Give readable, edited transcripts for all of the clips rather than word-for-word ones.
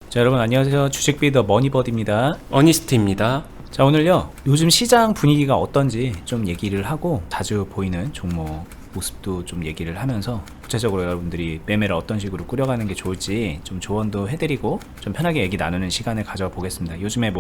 자, 여러분 안녕하세요. 주식비더 머니버드입니다. 어니스트입니다. 자, 오늘요 요즘 시장 분위기가 어떤지 좀 얘기를 하고 자주 보이는 종목 모습도 좀 얘기를 하면서 구체적으로 여러분들이 매매를 어떤 식으로 꾸려가는 게 좋을지 좀 조언도 해드리고 좀 편하게 얘기 나누는 시간을 가져보겠습니다. 요즘에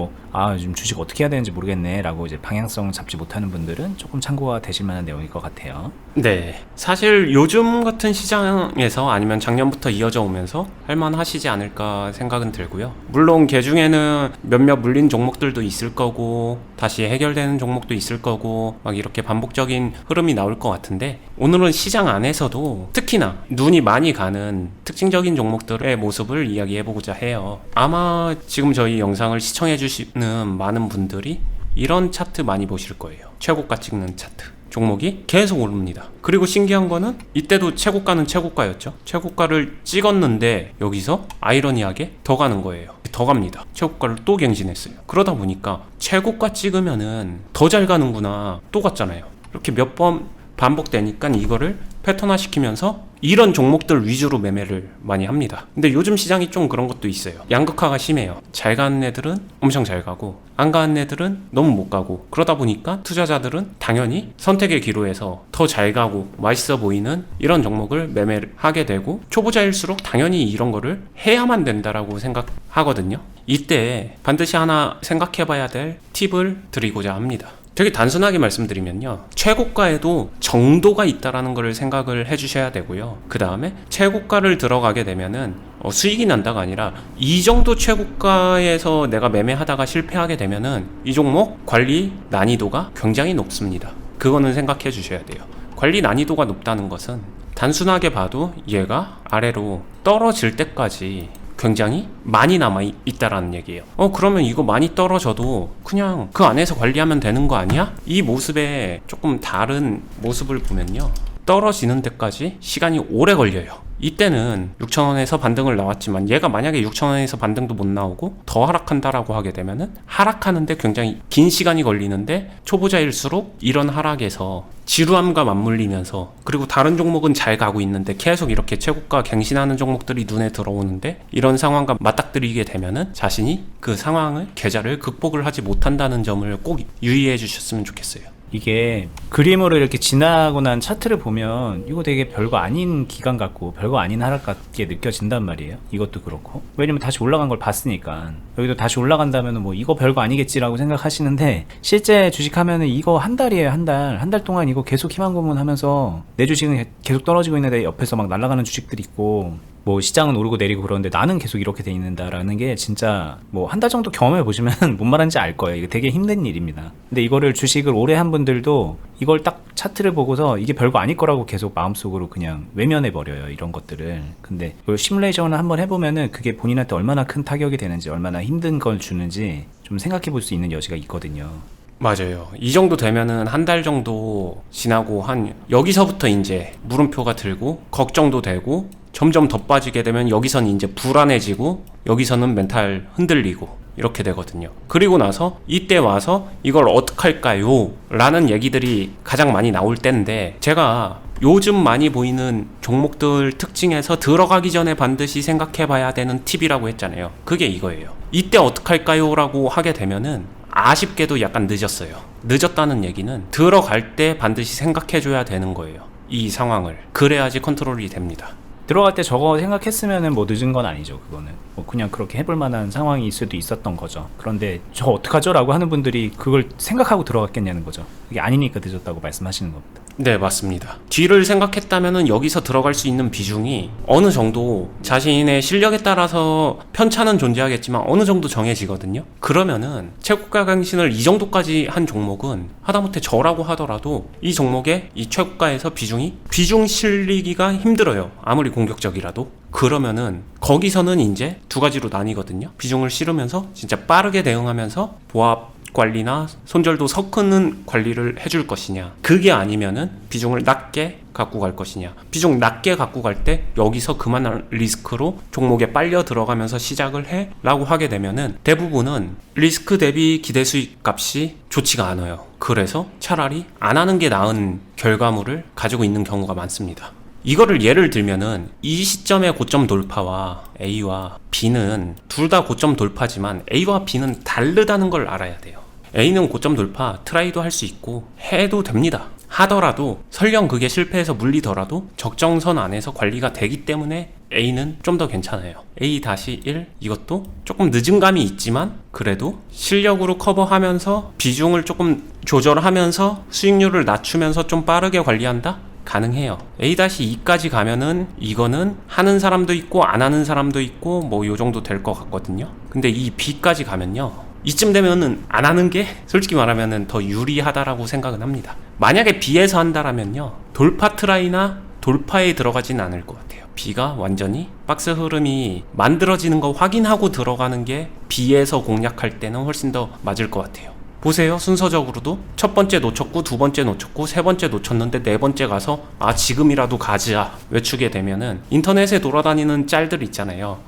요즘 주식 어떻게 해야 되는지 모르겠네 라고 이제 방향성 잡지 못하는 분들은 조금 참고가 되실 만한 내용일 것 같아요. 네, 사실 요즘 같은 시장에서 아니면 작년부터 이어져 오면서 할만하시지 않을까 생각은 들고요. 물론 그 중에는 몇몇 물린 종목들도 있을 거고 다시 해결되는 종목도 있을 거고 막 이렇게 반복적인 흐름이 나올 것 같은데, 오늘은 시장 안에서도 특히나 눈이 많이 가는 특징적인 종목들의 모습을 이야기해보고자 해요. 아마 지금 저희 영상을 시청해주시는 많은 분들이 이런 차트 많이 보실 거예요. 최고가 찍는 차트. 종목이 계속 오릅니다. 그리고 신기한 거는 이때도 최고가는 최고가였죠. 최고가를 찍었는데 여기서 아이러니하게 더 가는 거예요. 더 갑니다. 최고가를 또 갱신했어요. 그러다 보니까 최고가 찍으면은 더 잘 가는구나, 또 갔잖아요. 이렇게 몇 번 반복되니까 이거를 패턴화 시키면서 이런 종목들 위주로 매매를 많이 합니다. 근데 요즘 시장이 좀 그런 것도 있어요. 양극화가 심해요. 잘 가는 애들은 엄청 잘 가고 안 가는 애들은 너무 못 가고, 그러다 보니까 투자자들은 당연히 선택의 기로에서 더 잘 가고 맛있어 보이는 이런 종목을 매매를 하게 되고, 초보자일수록 당연히 이런 거를 해야만 된다라고 생각하거든요. 이때 반드시 하나 생각해봐야 될 팁을 드리고자 합니다. 되게 단순하게 말씀드리면요, 최고가에도 정도가 있다라는 걸 생각을 해주셔야 되고요. 그 다음에 최고가를 들어가게 되면은 수익이 난다가 아니라 이 정도 최고가에서 내가 매매하다가 실패하게 되면은 이 종목 관리 난이도가 굉장히 높습니다. 그거는 생각해 주셔야 돼요. 관리 난이도가 높다는 것은 단순하게 봐도 얘가 아래로 떨어질 때까지 굉장히 많이 남아있다라는 얘기예요. 그러면 이거 많이 떨어져도 그냥 그 안에서 관리하면 되는 거 아니야? 이 모습의 조금 다른 모습을 보면요, 떨어지는 데까지 시간이 오래 걸려요. 이때는 6,000원에서 반등을 나왔지만 얘가 만약에 6,000원에서 반등도 못 나오고 더 하락한다라고 하게 되면은 하락하는데 굉장히 긴 시간이 걸리는데, 초보자일수록 이런 하락에서 지루함과 맞물리면서, 그리고 다른 종목은 잘 가고 있는데 계속 이렇게 최고가 갱신하는 종목들이 눈에 들어오는데 이런 상황과 맞닥뜨리게 되면은 자신이 그 상황을, 계좌를 극복을 하지 못한다는 점을 꼭 유의해 주셨으면 좋겠어요. 이게 그림으로 이렇게 지나고 난 차트를 보면 이거 되게 별거 아닌 기간 같고 별거 아닌 하락 같게 느껴진단 말이에요. 이것도 그렇고, 왜냐면 다시 올라간 걸 봤으니까. 여기도 다시 올라간다면 이거 별거 아니겠지라고 생각하시는데, 실제 주식하면은 이거 한 달이에요. 한 달 동안 이거 계속 희망 고문하면서 내 주식은 계속 떨어지고 있는데 옆에서 막 날아가는 주식들이 있고, 시장은 오르고 내리고 그러는데 나는 계속 이렇게 돼 있는다라는 게 진짜 한 달 정도 경험해 보시면 뭔 말인지 알 거예요. 이게 되게 힘든 일입니다. 근데 이거를 주식을 오래 한 분들도 이걸 딱 차트를 보고서 이게 별거 아닐 거라고 계속 마음속으로 그냥 외면해 버려요, 이런 것들을. 근데 이걸 시뮬레이션을 한번 해보면은 그게 본인한테 얼마나 큰 타격이 되는지, 얼마나 힘든 걸 주는지 좀 생각해 볼 수 있는 여지가 있거든요. 맞아요. 이 정도 되면은 한 달 정도 지나고 여기서부터 이제 물음표가 들고 걱정도 되고, 점점 더 빠지게 되면 여기서는 이제 불안해지고, 여기서는 멘탈 흔들리고 이렇게 되거든요. 그리고 나서 이때 와서 이걸 어떡할까요? 라는 얘기들이 가장 많이 나올 때인데, 제가 요즘 많이 보이는 종목들 특징에서 들어가기 전에 반드시 생각해 봐야 되는 팁이라고 했잖아요. 그게 이거예요. 이때 어떡할까요? 라고 하게 되면은 아쉽게도 약간 늦었어요. 늦었다는 얘기는 들어갈 때 반드시 생각해 줘야 되는 거예요, 이 상황을. 그래야지 컨트롤이 됩니다. 들어갈 때 저거 생각했으면은 늦은 건 아니죠. 그거는 그냥 그렇게 해볼 만한 상황일 수도 있었던 거죠. 그런데 저 어떡하죠? 라고 하는 분들이 그걸 생각하고 들어갔겠냐는 거죠. 그게 아니니까 늦었다고 말씀하시는 겁니다. 네, 맞습니다. 뒤를 생각했다면은 여기서 들어갈 수 있는 비중이 어느 정도 자신의 실력에 따라서 편차는 존재하겠지만 어느 정도 정해지거든요. 그러면은 최고가 갱신을 이 정도까지 한 종목은 하다못해 저라고 하더라도 이 종목의 이 최고가에서 비중 실리기가 힘들어요. 아무리 공격적이라도. 그러면은 거기서는 이제 두 가지로 나뉘거든요. 비중을 실으면서 진짜 빠르게 대응하면서 보합 관리나 손절도 섞는 관리를 해줄 것이냐, 그게 아니면은 비중을 낮게 갖고 갈 것이냐. 비중 낮게 갖고 갈 때 여기서 그만한 리스크로 종목에 빨려 들어가면서 시작을 해 라고 하게 되면은 대부분은 리스크 대비 기대 수익 값이 좋지가 않아요. 그래서 차라리 안 하는 게 나은 결과물을 가지고 있는 경우가 많습니다. 이거를 예를 들면은 이 시점의 고점 돌파와 A와 B는 둘 다 고점 돌파지만 A와 B는 다르다는 걸 알아야 돼요. A는 고점 돌파 트라이도 할 수 있고 해도 됩니다. 하더라도 설령 그게 실패해서 물리더라도 적정선 안에서 관리가 되기 때문에 A는 좀 더 괜찮아요. A-1 이것도 조금 늦은 감이 있지만 그래도 실력으로 커버하면서 비중을 조금 조절하면서 수익률을 낮추면서 좀 빠르게 관리한다? 가능해요. A-2까지 가면은 이거는 하는 사람도 있고 안 하는 사람도 있고 뭐 요 정도 될 것 같거든요. 근데 이 B까지 가면요, 이쯤 되면은 안 하는 게 솔직히 말하면은 더 유리하다라고 생각은 합니다. 만약에 B에서 한다라면요, 돌파 트라이나 돌파에 들어가진 않을 것 같아요. B가 완전히 박스 흐름이 만들어지는 거 확인하고 들어가는 게 B에서 공략할 때는 훨씬 더 맞을 것 같아요. 보세요. 순서적으로도 첫 번째 놓쳤고 두 번째 놓쳤고 세 번째 놓쳤는데 네 번째 가서 아 지금이라도 가자 외치게 되면은 인터넷에 돌아다니는 짤들 있잖아요.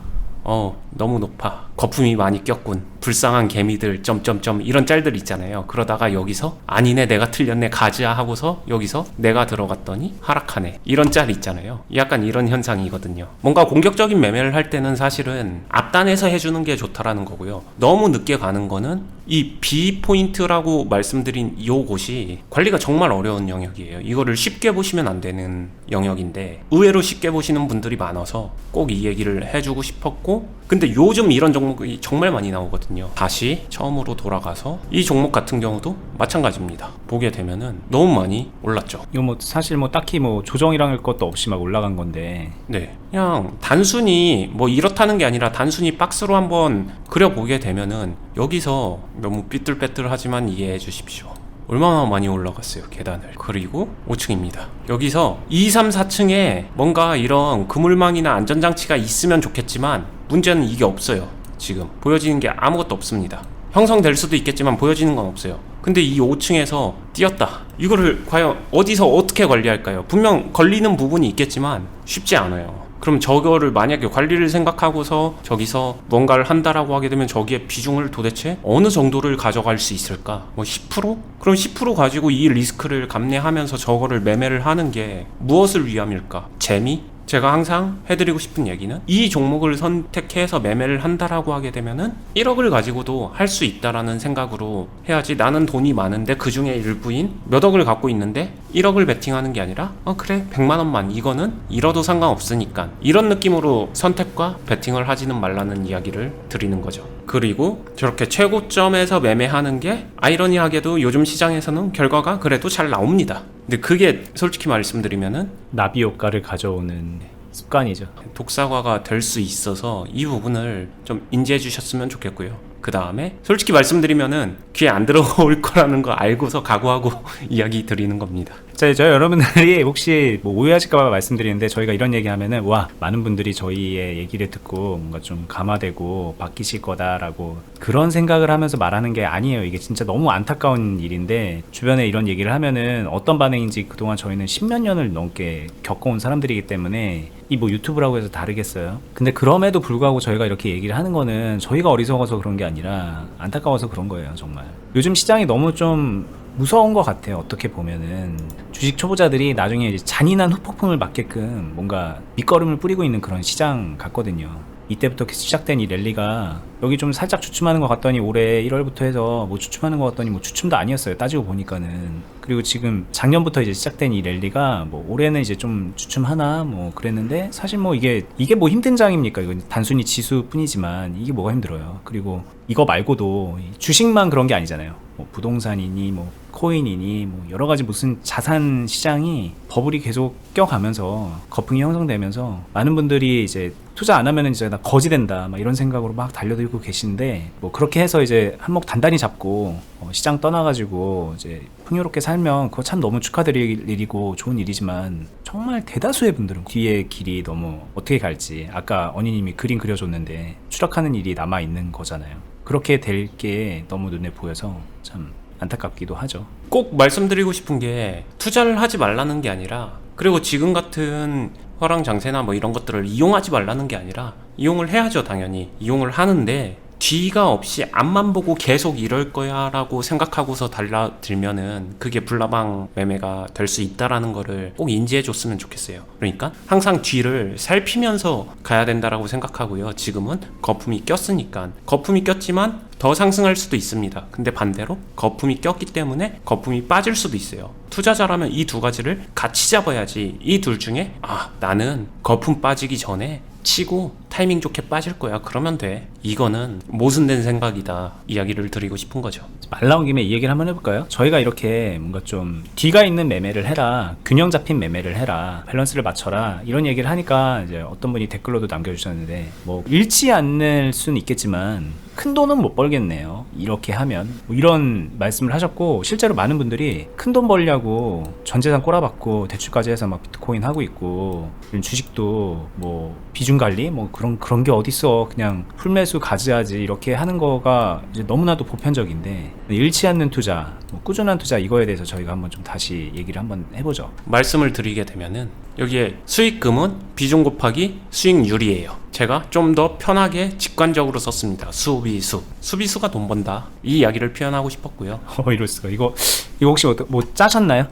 너무 높아, 거품이 많이 꼈군, 불쌍한 개미들 점점점 이런 짤들 있잖아요. 그러다가 여기서 아니네 내가 틀렸네 가자 하고서 여기서 내가 들어갔더니 하락하네, 이런 짤 있잖아요. 약간 이런 현상이거든요. 뭔가 공격적인 매매를 할 때는 사실은 앞단에서 해주는 게 좋다라는 거고요. 너무 늦게 가는 거는 이 B 포인트라고 말씀드린 요곳이 관리가 정말 어려운 영역이에요. 이거를 쉽게 보시면 안 되는 영역인데 의외로 쉽게 보시는 분들이 많아서 꼭 이 얘기를 해주고 싶었고, 근데 요즘 이런 종목이 정말 많이 나오거든요. 다시 처음으로 돌아가서 이 종목 같은 경우도 마찬가지입니다. 보게 되면은 너무 많이 올랐죠. 이거 뭐 사실 뭐 딱히 뭐 조정이랑 할 것도 없이 막 올라간 건데. 네, 그냥 단순히 뭐 이렇다는 게 아니라 단순히 박스로 한번 그려보게 되면은 여기서 너무 삐뚤빼뚤하지만 이해해 주십시오. 얼마나 많이 올라갔어요, 계단을. 그리고 5층입니다. 여기서 2, 3, 4층에 뭔가 이런 그물망이나 안전장치가 있으면 좋겠지만 문제는 이게 없어요. 지금 보여지는 게 아무것도 없습니다. 형성될 수도 있겠지만 보여지는 건 없어요. 근데 이 5층에서 뛰었다. 이거를 과연 어디서 어떻게 관리할까요? 분명 걸리는 부분이 있겠지만 쉽지 않아요. 그럼 저거를 만약에 관리를 생각하고서 저기서 뭔가를 한다라고 하게 되면 저기에 비중을 도대체 어느 정도를 가져갈 수 있을까? 뭐 10%? 그럼 10% 가지고 이 리스크를 감내하면서 저거를 매매를 하는 게 무엇을 위함일까? 재미? 제가 항상 해드리고 싶은 얘기는 이 종목을 선택해서 매매를 한다라고 하게 되면은 1억을 가지고도 할 수 있다라는 생각으로 해야지, 나는 돈이 많은데 그 중에 일부인 몇 억을 갖고 있는데 1억을 베팅하는 게 아니라 그래 100만 원만, 이거는 잃어도 상관없으니까, 이런 느낌으로 선택과 베팅을 하지는 말라는 이야기를 드리는 거죠. 그리고 저렇게 최고점에서 매매하는 게 아이러니하게도 요즘 시장에서는 결과가 그래도 잘 나옵니다. 근데 그게 솔직히 말씀드리면은 나비 효과를 가져오는 습관이죠. 독사과가 될 수 있어서 이 부분을 좀 인지해 주셨으면 좋겠고요. 그 다음에 솔직히 말씀드리면은 귀에 안 들어올 거라는 거 알고서 각오하고 이야기 드리는 겁니다. 자, 저 여러분들이 혹시 뭐 오해하실까봐 말씀드리는데, 저희가 이런 얘기하면은 와, 많은 분들이 저희의 얘기를 듣고 뭔가 좀 감화되고 바뀌실 거다라고 그런 생각을 하면서 말하는 게 아니에요. 이게 진짜 너무 안타까운 일인데, 주변에 이런 얘기를 하면은 어떤 반응인지 그동안 저희는 10몇 년을 넘게 겪어온 사람들이기 때문에 이 뭐 유튜브라고 해서 다르겠어요. 근데 그럼에도 불구하고 저희가 이렇게 얘기를 하는 거는 저희가 어리석어서 그런 게 아니라 안타까워서 그런 거예요. 정말 요즘 시장이 너무 좀 무서운 것 같아요. 어떻게 보면은 주식 초보자들이 나중에 이제 잔인한 후폭풍을 맞게끔 뭔가 밑거름을 뿌리고 있는 그런 시장 같거든요. 이때부터 시작된 이 랠리가 여기 좀 살짝 주춤하는 것 같더니 올해 1월부터 해서 뭐 주춤하는 것 같더니 뭐 주춤도 아니었어요, 따지고 보니까는. 그리고 지금 작년부터 이제 시작된 이 랠리가 뭐 올해는 이제 좀 주춤하나 뭐 그랬는데, 사실 뭐 이게 뭐 힘든 장입니까? 이건 단순히 지수뿐이지만 이게 뭐가 힘들어요. 그리고 이거 말고도 주식만 그런 게 아니잖아요. 뭐 부동산이니 뭐 코인이니 뭐 여러 가지 무슨 자산 시장이 버블이 계속 껴가면서 거품이 형성되면서 많은 분들이 이제 투자 안 하면은 이제 나 거지 된다 막 이런 생각으로 막 달려들고 계신데, 뭐 그렇게 해서 이제 한몫 단단히 잡고 시장 떠나가지고 이제 풍요롭게 살면 그거 참 너무 축하드릴 일이고 좋은 일이지만, 정말 대다수의 분들은 뒤에 길이 너무 어떻게 갈지, 아까 언니님이 그림 그려줬는데 추락하는 일이 남아있는 거잖아요. 그렇게 될 게 너무 눈에 보여서 참 안타깝기도 하죠. 꼭 말씀드리고 싶은 게 투자를 하지 말라는 게 아니라, 그리고 지금 같은 화랑장세나 뭐 이런 것들을 이용하지 말라는 게 아니라 이용을 해야죠. 당연히 이용을 하는데 뒤가 없이 앞만 보고 계속 이럴 거야 라고 생각하고서 달라들면은 그게 불나방 매매가 될 수 있다라는 거를 꼭 인지해 줬으면 좋겠어요. 그러니까 항상 뒤를 살피면서 가야 된다라고 생각하고요. 지금은 거품이 꼈으니까, 거품이 꼈지만 더 상승할 수도 있습니다. 근데 반대로 거품이 꼈기 때문에 거품이 빠질 수도 있어요. 투자자라면 이 두 가지를 같이 잡아야지. 이 둘 중에 나는 거품 빠지기 전에 치고 타이밍 좋게 빠질 거야, 그러면 돼. 이거는 모순된 생각이다 이야기를 드리고 싶은 거죠. 말 나온 김에 이 얘기를 한번 해볼까요? 저희가 이렇게 뭔가 좀 뒤가 있는 매매를 해라, 균형 잡힌 매매를 해라, 밸런스를 맞춰라, 이런 얘기를 하니까 이제 어떤 분이 댓글로도 남겨주셨는데, 뭐 잃지 않을 수는 있겠지만 큰 돈은 못 벌겠네요, 이렇게 하면. 뭐 이런 말씀을 하셨고, 실제로 많은 분들이 큰 돈 벌려고 전재산 꼬라박고 대출까지 해서 막 비트코인 하고 있고, 주식도 뭐 비중 관리 뭐 그런 게 어딨어, 그냥 풀매수 가져야지, 이렇게 하는 거가 이제 너무나도 보편적인데, 잃지 않는 투자, 뭐 꾸준한 투자, 이거에 대해서 저희가 한번 좀 다시 얘기를 한번 해보죠. 말씀을 드리게 되면은 여기에 수익금은 비중 곱하기 수익률이에요. 제가 좀 더 편하게 직관적으로 썼습니다. 수비수가 돈 번다, 이 이야기를 표현하고 싶었고요. 이럴 수가. 이거 혹시 뭐 짜셨나요?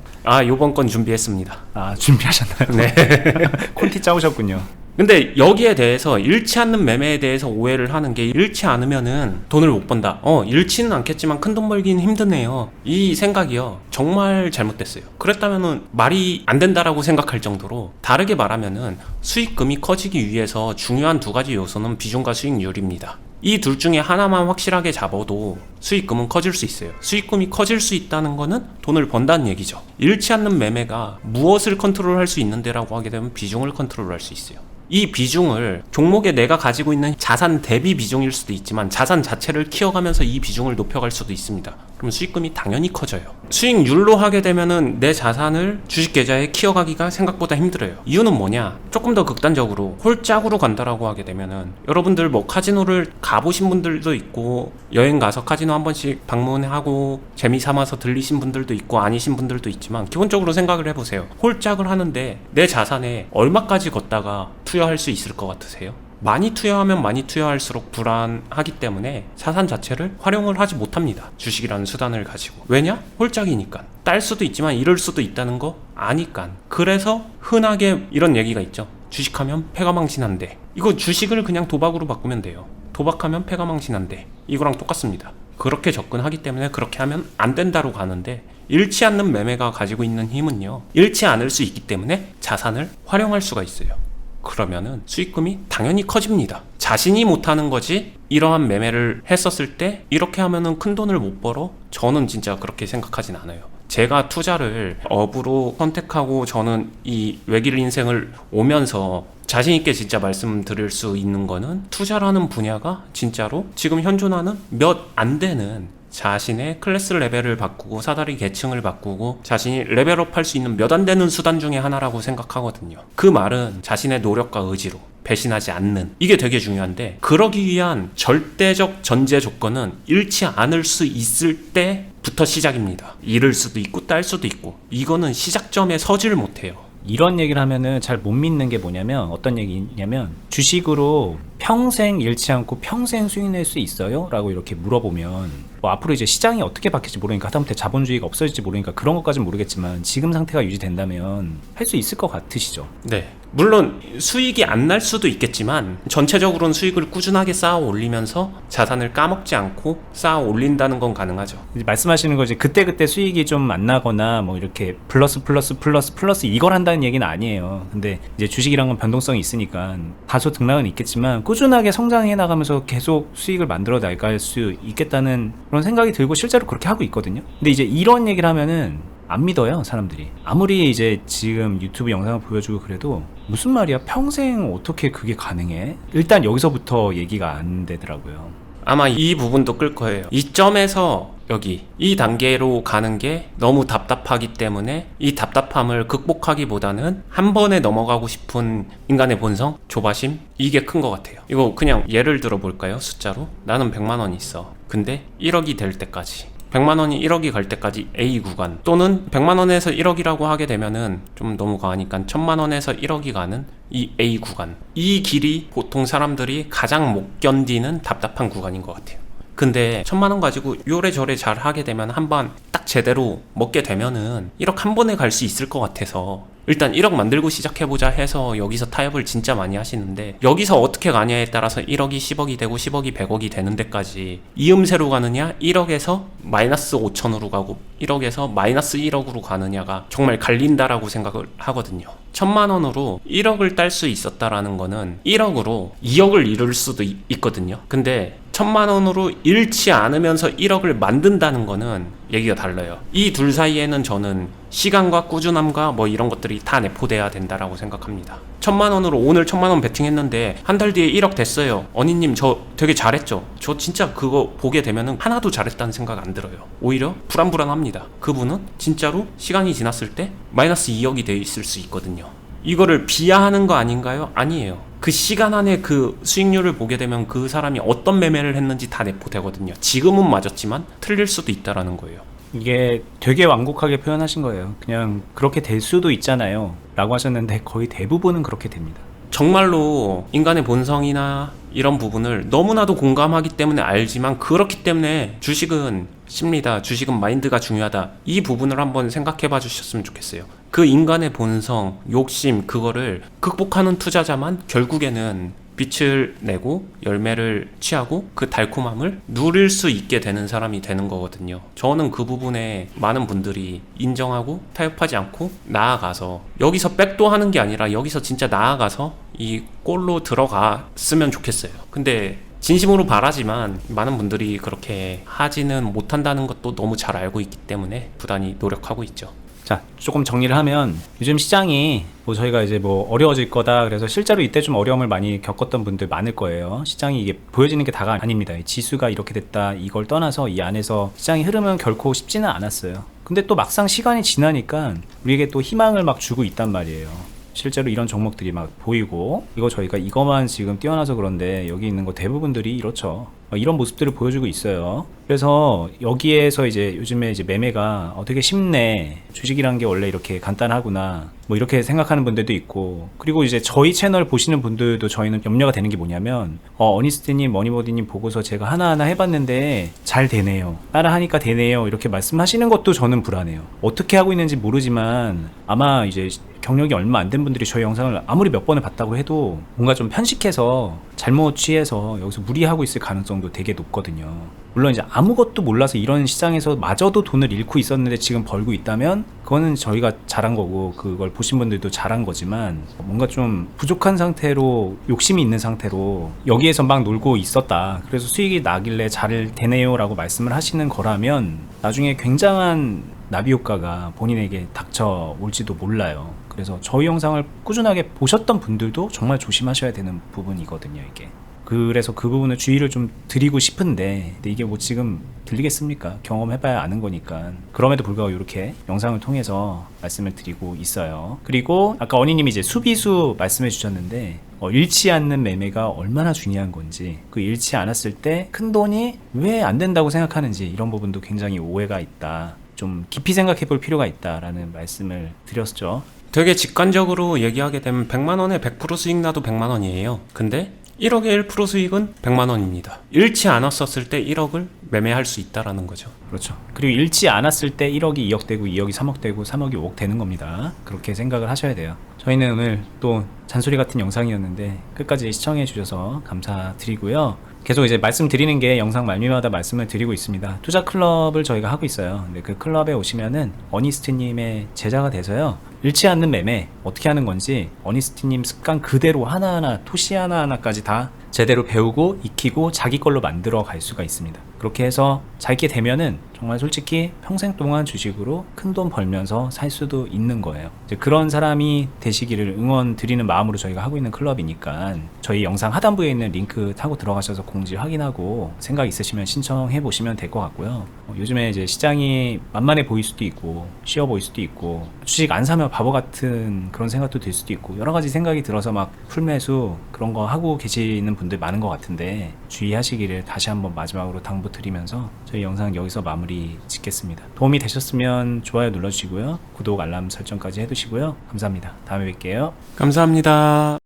요번 건 준비했습니다. 준비하셨나요? 네. 콘티 짜오셨군요. 근데 여기에 대해서 잃지 않는 매매에 대해서 오해를 하는 게, 잃지 않으면은 돈을 못 번다. 잃지는 않겠지만 큰 돈 벌기는 힘드네요. 이 생각이요, 정말 잘못됐어요. 그랬다면은 말이 안 된다라고 생각할 정도로, 다르게 말하면은 수익금이 커지기 위해서 중요한 두 가지 요소는 비중과 수익률입니다. 이 둘 중에 하나만 확실하게 잡아도 수익금은 커질 수 있어요. 수익금이 커질 수 있다는 거는 돈을 번다는 얘기죠. 잃지 않는 매매가 무엇을 컨트롤할 수 있는데라고 하게 되면 비중을 컨트롤할 수 있어요. 이 비중을 종목에 내가 가지고 있는 자산 대비 비중일 수도 있지만, 자산 자체를 키워가면서 이 비중을 높여갈 수도 있습니다. 그럼 수익금이 당연히 커져요. 수익률로 하게 되면은 내 자산을 주식 계좌에 키워가기가 생각보다 힘들어요. 이유는 뭐냐? 조금 더 극단적으로 홀짝으로 간다라고 하게 되면은, 여러분들 뭐 카지노를 가보신 분들도 있고, 여행 가서 카지노 한 번씩 방문하고 재미삼아서 들리신 분들도 있고 아니신 분들도 있지만, 기본적으로 생각을 해보세요. 홀짝을 하는데 내 자산에 얼마까지 걷다가 투여할 수 있을 것 같으세요? 많이 투여하면 많이 투여할수록 불안하기 때문에 자산 자체를 활용을 하지 못합니다. 주식이라는 수단을 가지고. 왜냐? 홀짝이니까. 딸 수도 있지만 잃을 수도 있다는 거 아니까. 그래서 흔하게 이런 얘기가 있죠. 주식하면 패가망신한대. 이거 주식을 그냥 도박으로 바꾸면 돼요. 도박하면 패가망신한대. 이거랑 똑같습니다. 그렇게 접근하기 때문에 그렇게 하면 안 된다로 가는데, 잃지 않는 매매가 가지고 있는 힘은요, 잃지 않을 수 있기 때문에 자산을 활용할 수가 있어요. 그러면은 수익금이 당연히 커집니다. 자신이 못하는 거지, 이러한 매매를 했었을 때 이렇게 하면은 큰 돈을 못 벌어? 저는 진짜 그렇게 생각하진 않아요. 제가 투자를 업으로 선택하고 저는 이 외길 인생을 오면서 자신있게 진짜 말씀드릴 수 있는 거는, 투자라는 분야가 진짜로 지금 현존하는 몇 안 되는 자신의 클래스 레벨을 바꾸고 사다리 계층을 바꾸고 자신이 레벨업 할 수 있는 몇 안 되는 수단 중에 하나라고 생각하거든요. 그 말은 자신의 노력과 의지로 배신하지 않는, 이게 되게 중요한데, 그러기 위한 절대적 전제 조건은 잃지 않을 수 있을 때부터 시작입니다. 잃을 수도 있고 딸 수도 있고, 이거는 시작점에 서질 못해요. 이런 얘기를 하면은 잘 못 믿는 게 뭐냐면, 어떤 얘기냐면, 주식으로 평생 잃지 않고 평생 수익 낼 수 있어요? 라고 이렇게 물어보면, 뭐 앞으로 이제 시장이 어떻게 바뀔지 모르니까, 하다못해 자본주의가 없어질지 모르니까 그런 것까지는 모르겠지만, 지금 상태가 유지된다면 할 수 있을 것 같으시죠? 네. 물론 수익이 안 날 수도 있겠지만, 전체적으로는 수익을 꾸준하게 쌓아 올리면서 자산을 까먹지 않고 쌓아 올린다는 건 가능하죠. 이제 말씀하시는 거지, 그때그때 수익이 좀 안 나거나 뭐 이렇게 플러스 이걸 한다는 얘기는 아니에요. 근데 이제 주식이란 건 변동성이 있으니까 다소 등락은 있겠지만 꾸준하게 성장해 나가면서 계속 수익을 만들어 나갈 수 있겠다는 그런 생각이 들고, 실제로 그렇게 하고 있거든요. 근데 이제 이런 얘기를 하면은 안 믿어요, 사람들이. 아무리 이제 지금 유튜브 영상을 보여주고 그래도, 무슨 말이야, 평생 어떻게 그게 가능해? 일단 여기서부터 얘기가 안 되더라고요. 아마 이 부분도 끌 거예요. 이 점에서 여기 이 단계로 가는 게 너무 답답하기 때문에, 이 답답함을 극복하기보다는 한 번에 넘어가고 싶은 인간의 본성, 조바심, 이게 큰 것 같아요. 이거 그냥 예를 들어 볼까요? 숫자로. 나는 100만 원 있어. 근데 1억이 될 때까지 100만 원이 1억이 갈 때까지 A 구간, 또는 100만 원에서 1억이라고 하게 되면은 좀 너무 과하니까 1000만 원에서 1억이 가는 이 A 구간, 이 길이 보통 사람들이 가장 못 견디는 답답한 구간인 것 같아요. 근데 1000만 원 가지고 요래저래 잘 하게 되면 한번 딱 제대로 먹게 되면은 1억 한 번에 갈 수 있을 것 같아서 일단 1억 만들고 시작해보자 해서 여기서 타협을 진짜 많이 하시는데, 여기서 어떻게 가냐에 따라서 1억이 10억이 되고 10억이 100억이 되는 데까지 이음새로 가느냐, 1억에서 마이너스 5천으로 가고 1억에서 마이너스 1억으로 가느냐가 정말 갈린다라고 생각을 하거든요. 1000만 원으로 1억을 딸 수 있었다라는 거는 1억으로 2억을 이룰 수도 있거든요. 근데 1000만 원으로 잃지 않으면서 1억을 만든다는 거는 얘기가 달라요. 이 둘 사이에는 저는 시간과 꾸준함과 뭐 이런 것들이 다 내포돼야 된다라고 생각합니다. 1000만 원으로 오늘 1000만 원 베팅했는데 한 달 뒤에 1억 됐어요. 언니님 저 되게 잘했죠? 저 진짜 그거 보게 되면은 하나도 잘했다는 생각 안 들어요. 오히려 불안불안합니다. 그분은 진짜로 시간이 지났을 때 마이너스 2억이 돼 있을 수 있거든요. 이거를 비하하는 거 아닌가요? 아니에요. 그 시간 안에 그 수익률을 보게 되면 그 사람이 어떤 매매를 했는지 다 내포되거든요. 지금은 맞았지만 틀릴 수도 있다라는 거예요. 이게 되게 완곡하게 표현하신 거예요. 그냥 그렇게 될 수도 있잖아요 라고 하셨는데 거의 대부분은 그렇게 됩니다. 정말로 인간의 본성이나 이런 부분을 너무나도 공감하기 때문에 알지만, 그렇기 때문에 주식은 심리다, 주식은 마인드가 중요하다, 이 부분을 한번 생각해 봐 주셨으면 좋겠어요. 그 인간의 본성, 욕심, 그거를 극복하는 투자자만 결국에는 빛을 내고 열매를 취하고 그 달콤함을 누릴 수 있게 되는 사람이 되는 거거든요. 저는 그 부분에 많은 분들이 인정하고 타협하지 않고 나아가서, 여기서 백도 하는 게 아니라 여기서 진짜 나아가서 이 골로 들어갔으면 좋겠어요. 근데 진심으로 바라지만 많은 분들이 그렇게 하지는 못한다는 것도 너무 잘 알고 있기 때문에 부단히 노력하고 있죠. 자, 조금 정리를 하면 요즘 시장이 뭐 저희가 이제 뭐 어려워질 거다, 그래서 실제로 이때 좀 어려움을 많이 겪었던 분들 많을 거예요. 시장이 이게 보여지는 게 다가 아닙니다. 지수가 이렇게 됐다 이걸 떠나서 이 안에서 시장의 흐름은 결코 쉽지는 않았어요. 근데 또 막상 시간이 지나니까 우리에게 또 희망을 막 주고 있단 말이에요. 실제로 이런 종목들이 막 보이고, 이거 저희가 이거만 지금 뛰어나서 그런데 여기 있는 거 대부분들이 이렇죠. 이런 모습들을 보여주고 있어요. 그래서 여기에서 이제 요즘에 이제 매매가 되게 쉽네, 주식이란 게 원래 이렇게 간단하구나, 뭐 이렇게 생각하는 분들도 있고, 그리고 이제 저희 채널 보시는 분들도 저희는 염려가 되는 게 뭐냐면, 어니스트님, 머니버디님 보고서 제가 하나하나 해봤는데 잘 되네요, 따라 하니까 되네요, 이렇게 말씀하시는 것도 저는 불안해요. 어떻게 하고 있는지 모르지만 아마 이제 경력이 얼마 안 된 분들이 저희 영상을 아무리 몇 번을 봤다고 해도 뭔가 좀 편식해서 잘못 취해서 여기서 무리하고 있을 가능성도 되게 높거든요. 물론 이제 아무것도 몰라서 이런 시장에서 마저도 돈을 잃고 있었는데 지금 벌고 있다면 그거는 저희가 잘한 거고, 그걸 보신 분들도 잘한 거지만, 뭔가 좀 부족한 상태로, 욕심이 있는 상태로 여기에서 막 놀고 있었다, 그래서 수익이 나길래 잘 되네요 라고 말씀을 하시는 거라면 나중에 굉장한 나비 효과가 본인에게 닥쳐올지도 몰라요. 그래서 저희 영상을 꾸준하게 보셨던 분들도 정말 조심하셔야 되는 부분이거든요, 이게. 그래서 그 부분을 주의를 좀 드리고 싶은데, 근데 이게 뭐 지금 들리겠습니까? 경험해봐야 아는 거니까. 그럼에도 불구하고 이렇게 영상을 통해서 말씀을 드리고 있어요. 그리고 아까 언니님이 이제 수비수 말씀해 주셨는데, 잃지 않는 매매가 얼마나 중요한 건지, 그 잃지 않았을 때 큰 돈이 왜 안 된다고 생각하는지, 이런 부분도 굉장히 오해가 있다, 좀 깊이 생각해 볼 필요가 있다라는 말씀을 드렸죠. 되게 직관적으로 얘기하게 되면 100만 원에 100% 수익 나도 100만 원이에요. 근데 1억에 1% 수익은 100만 원입니다. 잃지 않았었을 때 1억을 매매할 수 있다라는 거죠. 그렇죠. 그리고 잃지 않았을 때 1억이 2억 되고 2억이 3억 되고 3억이 5억 되는 겁니다. 그렇게 생각을 하셔야 돼요. 저희는 오늘 또 잔소리 같은 영상이었는데 끝까지 시청해 주셔서 감사드리고요. 계속 이제 말씀드리는 게 영상 말미마다 말씀을 드리고 있습니다. 투자 클럽을 저희가 하고 있어요. 근데 그 클럽에 오시면은 어니스트님의 제자가 돼서요, 잃지 않는 매매 어떻게 하는 건지 어니스트님 습관 그대로 하나하나, 토시 하나하나까지 다 제대로 배우고 익히고 자기 걸로 만들어 갈 수가 있습니다. 그렇게 해서 잘 있게 되면은 정말 솔직히 평생 동안 주식으로 큰 돈 벌면서 살 수도 있는 거예요. 이제 그런 사람이 되시기를 응원 드리는 마음으로 저희가 하고 있는 클럽이니까 저희 영상 하단부에 있는 링크 타고 들어가셔서 공지 확인하고 생각 있으시면 신청해 보시면 될 것 같고요. 요즘에 이제 시장이 만만해 보일 수도 있고 쉬워 보일 수도 있고 주식 안 사면 바보 같은 그런 생각도 들 수도 있고, 여러 가지 생각이 들어서 막 풀매수 그런 거 하고 계시는 분들 많은 것 같은데 주의하시기를 다시 한번 마지막으로 당부 드리면서 저희 영상 여기서 마무리 짓겠습니다. 도움이 되셨으면 좋아요 눌러주시고요. 구독, 알람 설정까지 해두시고요. 감사합니다. 다음에 뵐게요. 감사합니다.